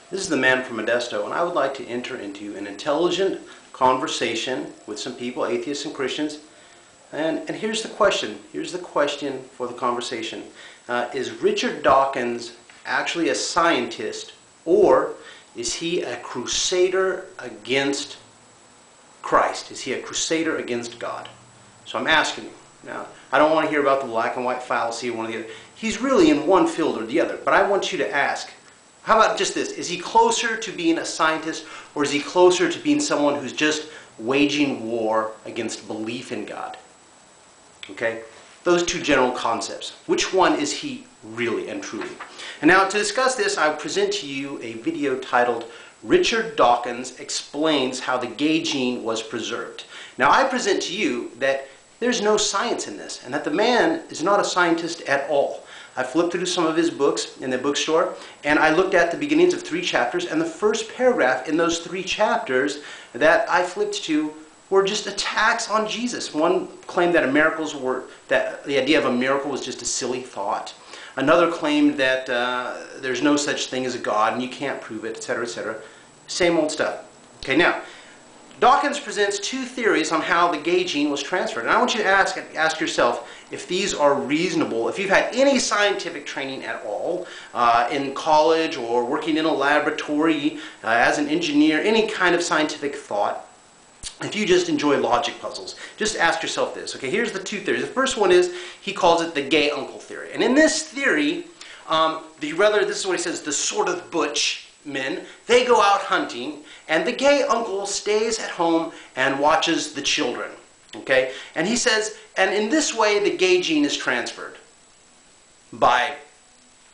This is the man from Modesto, and I would like to enter into an intelligent conversation with some people, atheists and Christians. And here's the question. Here's the question for the conversation. Is Richard Dawkins actually a scientist, or is he a crusader against Christ? Is he a crusader against God? So I'm asking you. Now, I don't want to hear about the black and white fallacy or one or the other. He's really in one field or the other, but I want you to ask, how about just this? Is he closer to being a scientist, or is he closer to being someone who's just waging war against belief in God? Okay? Those two general concepts. Which one is he really and truly? And now to discuss this, I present to you a video titled Richard Dawkins Explains How the Gay Gene Was Preserved. Now I present to you that there's no science in this, and that the man is not a scientist at all. I flipped through some of his books in the bookstore, and I looked at the beginnings of 3 chapters, and the first paragraph in those 3 chapters that I flipped to were just attacks on Jesus. One claimed that that the idea of a miracle was just a silly thought. Another claimed that there's no such thing as a God, and you can't prove it, etc., etc. Same old stuff. Okay, now, Dawkins presents 2 theories on how the gay gene was transferred. And I want you to ask yourself if these are reasonable, if you've had any scientific training at all, in college or working in a laboratory, as an engineer, any kind of scientific thought. If you just enjoy logic puzzles, just ask yourself this. Okay, here's the 2 theories. The first one is, he calls it the gay uncle theory. And in this theory, this is what he says, the sort of butch men, they go out hunting, and the gay uncle stays at home and watches the children. Okay? And he says, and in this way the gay gene is transferred. By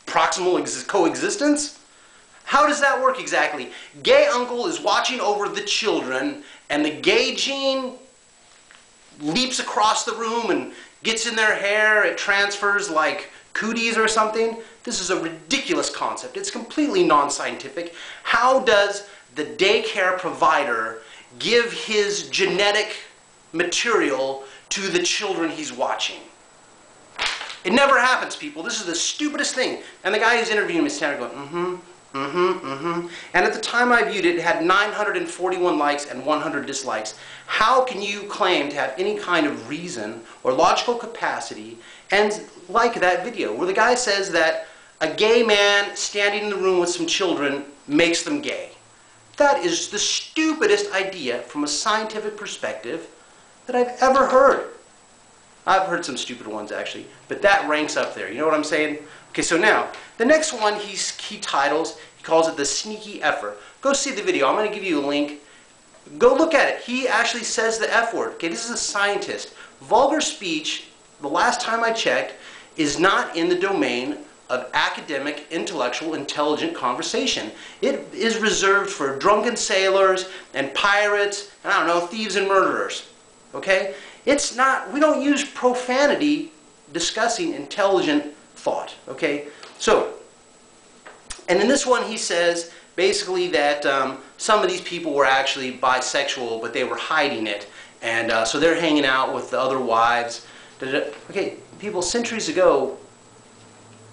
proximal coexistence? How does that work exactly? Gay uncle is watching over the children, and the gay gene leaps across the room and gets in their hair. It transfers like cooties or something. This is a ridiculous concept. It's completely non-scientific. How does the daycare provider give his genetic material to the children he's watching? It never happens, people. This is the stupidest thing. And the guy who's interviewing me is standing there going, And at the time I viewed it, it had 941 likes and 100 dislikes. How can you claim to have any kind of reason or logical capacity and like that video where the guy says that a gay man standing in the room with some children makes them gay? That is the stupidest idea from a scientific perspective that I've ever heard. I've heard some stupid ones actually, but that ranks up there. You know what I'm saying? Okay, so now, the next one he calls it the sneaky effer. Go see the video. I'm going to give you a link. Go look at it. He actually says the F word. Okay, this is a scientist. Vulgar speech, the last time I checked, is not in the domain of academic, intellectual, intelligent conversation. It is reserved for drunken sailors and pirates, and I don't know, thieves and murderers. Okay? It's not, we don't use profanity discussing intelligent thought. Okay? So, and in this one he says basically that some of these people were actually bisexual, but they were hiding it. And so they're hanging out with the other wives. Okay, people, centuries ago,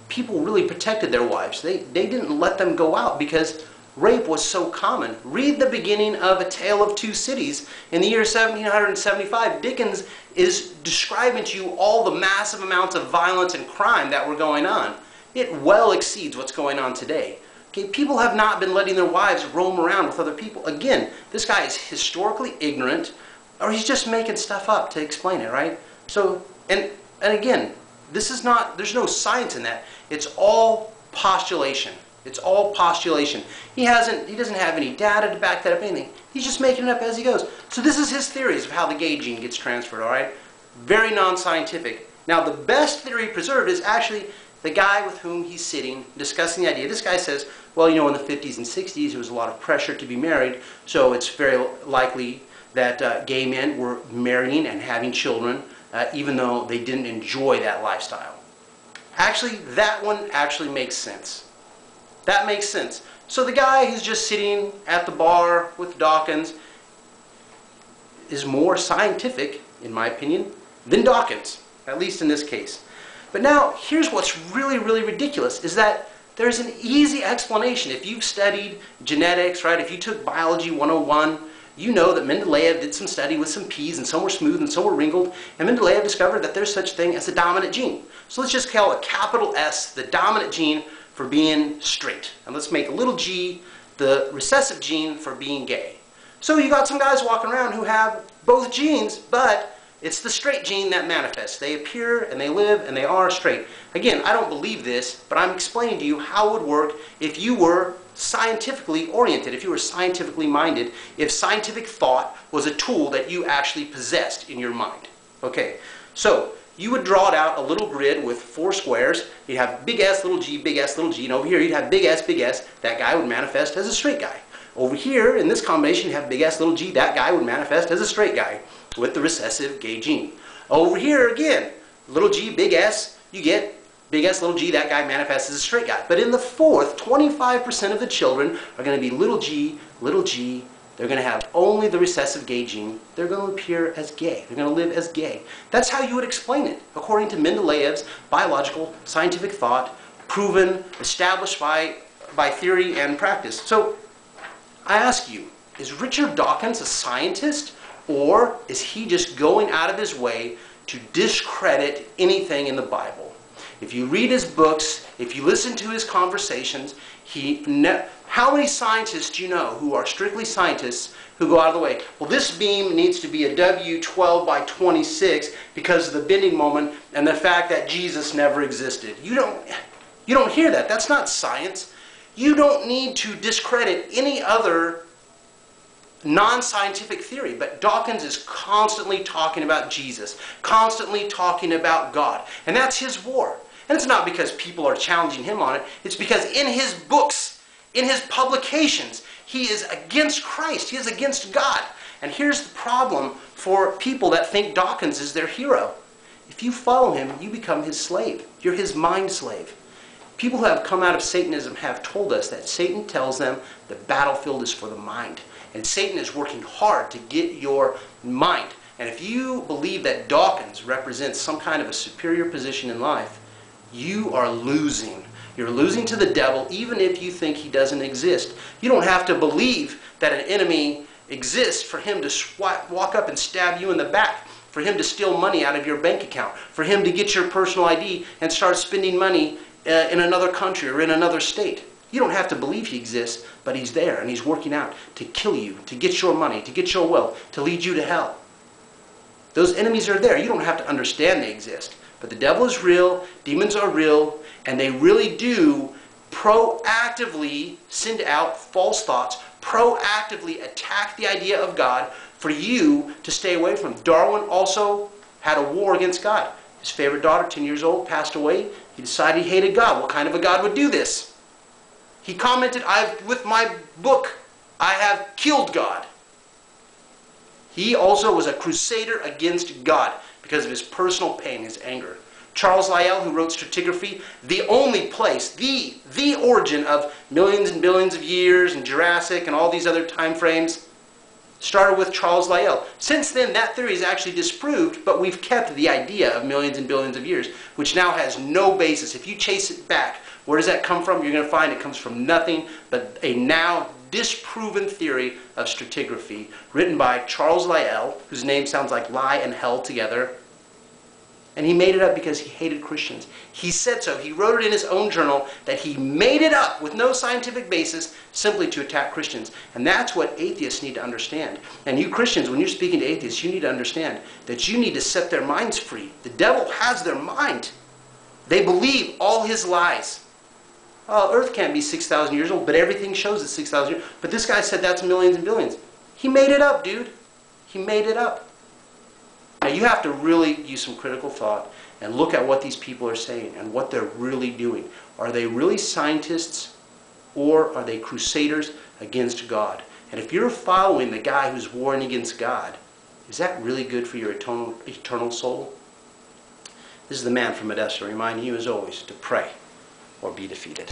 people really protected their wives. They didn't let them go out because rape was so common. Read the beginning of A Tale of Two Cities. In the year 1775, Dickens is describing to you all the massive amounts of violence and crime that were going on. It well exceeds what's going on today. Okay, people have not been letting their wives roam around with other people. Again, this guy is historically ignorant, or he's just making stuff up to explain it, right? So, and again, this is not, there's no science in that. It's all postulation. It's all postulation. He doesn't have any data to back that up, anything. He's just making it up as he goes. So this is his theories of how the gay gene gets transferred, all right? Very non-scientific. Now, the best theory preserved is actually the guy with whom he's sitting discussing the idea. This guy says, well, you know, in the 50s and 60s, there was a lot of pressure to be married, so it's very likely that gay men were marrying and having children, even though they didn't enjoy that lifestyle. Actually, that one actually makes sense. That makes sense. So the guy who's just sitting at the bar with Dawkins is more scientific, in my opinion, than Dawkins, at least in this case. But now, here's what's really, really ridiculous, is that There's an easy explanation. If you've studied genetics, right, if you took biology 101, you know that Mendeleev did some study with some peas, and some were smooth and some were wrinkled, and Mendeleev discovered that there's such a thing as a dominant gene. So let's just call it capital S, the dominant gene for being straight. And let's make little g the recessive gene for being gay. So you got some guys walking around who have both genes, but it's the straight gene that manifests. They appear and they live and they are straight. Again, I don't believe this, but I'm explaining to you how it would work if you were scientifically oriented, if you were scientifically minded, if scientific thought was a tool that you actually possessed in your mind. Okay, so you would draw it out a little grid with 4 squares. You'd have big S, little g, and over here you'd have big S, big S. That guy would manifest as a straight guy. Over here, in this combination, you have big S, little g. That guy would manifest as a straight guy with the recessive gay gene. Over here, again, little g, big S, you get big S, little g. That guy manifests as a straight guy. But in the fourth, 25% of the children are going to be little g, little g. They're going to have only the recessive gay gene. They're going to appear as gay. They're going to live as gay. That's how you would explain it, according to Mendeleev's biological scientific thought, proven, established by theory and practice. So I ask you, is Richard Dawkins a scientist, or is he just going out of his way to discredit anything in the Bible? If you read his books, if you listen to his conversations, how many scientists do you know who are strictly scientists who go out of the way? Well, this beam needs to be a W12 by 26 because of the bending moment and the fact that Jesus never existed. You don't hear that. That's not science. You don't need to discredit any other non-scientific theory, but Dawkins is constantly talking about Jesus, constantly talking about God, and that's his war. And it's not because people are challenging him on it. It's because in his books, in his publications, he is against Christ. He is against God. And here's the problem for people that think Dawkins is their hero. If you follow him, you become his slave. You're his mind slave. People who have come out of Satanism have told us that Satan tells them the battlefield is for the mind. And Satan is working hard to get your mind. And if you believe that Dawkins represents some kind of a superior position in life, you are losing. You're losing to the devil even if you think he doesn't exist. You don't have to believe that an enemy exists for him to walk up and stab you in the back, for him to steal money out of your bank account, for him to get your personal ID and start spending money in another country or in another state. You don't have to believe he exists, but he's there and he's working out to kill you, to get your money, to get your wealth, to lead you to hell. Those enemies are there. You don't have to understand they exist. But the devil is real, demons are real, and they really do proactively send out false thoughts, proactively attack the idea of God for you to stay away from. Darwin also had a war against God. His favorite daughter, 10 years old, passed away. He decided he hated God. What kind of a God would do this? He commented, with my book, I have killed God. He also was a crusader against God because of his personal pain, his anger. Charles Lyell, who wrote Stratigraphy, the only place, the origin of millions and billions of years and Jurassic and all these other time frames, started with Charles Lyell. Since then, that theory is actually disproved, but we've kept the idea of millions and billions of years, which now has no basis. If you chase it back, where does that come from? You're going to find it comes from nothing but a now disproven theory of stratigraphy written by Charles Lyell, whose name sounds like lie and hell together. And he made it up because he hated Christians. He said so. He wrote it in his own journal that he made it up with no scientific basis simply to attack Christians. And that's what atheists need to understand. And you Christians, when you're speaking to atheists, you need to understand that you need to set their minds free. The devil has their mind. They believe all his lies. Oh, Earth can't be 6,000 years old, but everything shows it's 6,000 years. But this guy said that's millions and billions. He made it up, dude. He made it up. Now you have to really use some critical thought and look at what these people are saying and what they're really doing. Are they really scientists, or are they crusaders against God? And if you're following the guy who's warring against God, is that really good for your eternal soul? This is the man from Odessa reminding you as always to pray or be defeated.